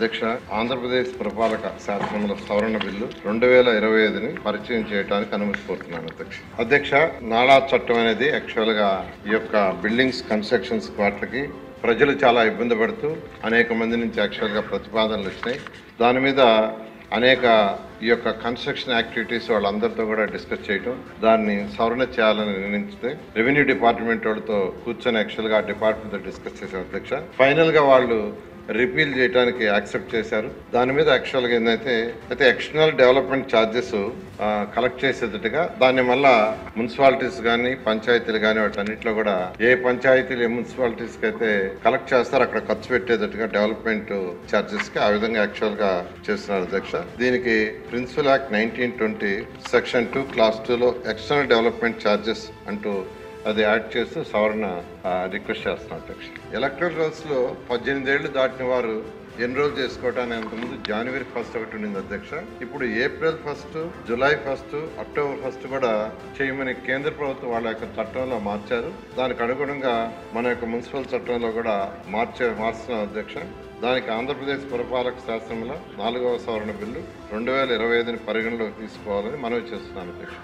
అధ్యక్ష, ఆంధ్రప్రదేశ్ పురపాలక శాసనముల సవరణ బిల్లు 2025ని పరిచయం చేయడానికి అనుమతి కోరుతున్నాను అధ్యక్ష. నాలా చట్టం అనేది యాక్చువల్ గా ఈ యొక్క బిల్డింగ్స్ కన్స్ట్రక్షన్స్ వాటికి ప్రజలు చాలా ఇబ్బంది పడుతూ అనేక మంది నుంచి యాక్చువల్ గా ప్రతిపాదనలు వచ్చినాయి. దాని మీద అనేక ఈ యొక్క కన్స్ట్రక్షన్ యాక్టివిటీస్ వాళ్ళందరితో కూడా డిస్కస్ చేయటం, దాన్ని సవరణ చేయాలని నిర్ణయించితే రెవెన్యూ డిపార్ట్మెంట్ వాళ్ళతో కూర్చొని యాక్చువల్గా ఆ డిపార్ట్మెంట్తో డిస్కస్ చేశారు అధ్యక్ష. ఫైనల్గా వాళ్ళు రిపీల్ చేయడానికి యాక్సెప్ట్ చేశారు. దాని మీద యాక్చువల్గా ఏంటంటే ఎక్స్టర్నల్ డెవలప్మెంట్ ఛార్జెస్ కలెక్ట్ చేసేటట్టుగా దాన్ని మళ్ళా మున్సిపాలిటీస్ కానీ పంచాయతీలు కానీ వాటన్నిటిలో కూడా ఏ పంచాయతీలు ఏ మున్సిపాలిటీస్కి అయితే కలెక్ట్ చేస్తారో అక్కడ ఖర్చు పెట్టేటట్టుగా డెవలప్మెంట్ ఛార్జెస్ కి ఆ విధంగా యాక్చువల్ గా చేస్తున్నారు అధ్యక్ష. దీనికి ప్రిన్సిపల్ యాక్ట్ 1920 సెక్షన్ 2 క్లాస్ 2లో ఎక్స్టర్నల్ డెవలప్మెంట్ ఛార్జెస్ అంటూ అది యాడ్ చేస్తూ సవరణ రిక్వెస్ట్ చేస్తున్నాం అధ్యక్ష. ఎలక్ట్రల్ రోల్స్ లో 18 ఏళ్లు దాటిన వారు ఎన్రోల్ చేసుకోవడానికి అంతకుముందు జనవరి 1 ఒకటి ఉండింది అధ్యక్ష. ఇప్పుడు ఏప్రిల్ 1, జూలై 1, అక్టోబర్ 1 కూడా చేయమని కేంద్ర ప్రభుత్వం వాళ్ళ యొక్క చట్టంలో మార్చారు. దానికి అనుగుణంగా మన యొక్క మున్సిపల్ చట్టంలో కూడా మార్చుతున్నాం అధ్యక్ష. దానికి ఆంధ్రప్రదేశ్ పురపాలక శాసనంలో 4వ సవరణ బిల్లు 2025ని పరిగణలోకి తీసుకోవాలని మనవి చేస్తున్నాను అధ్యక్ష.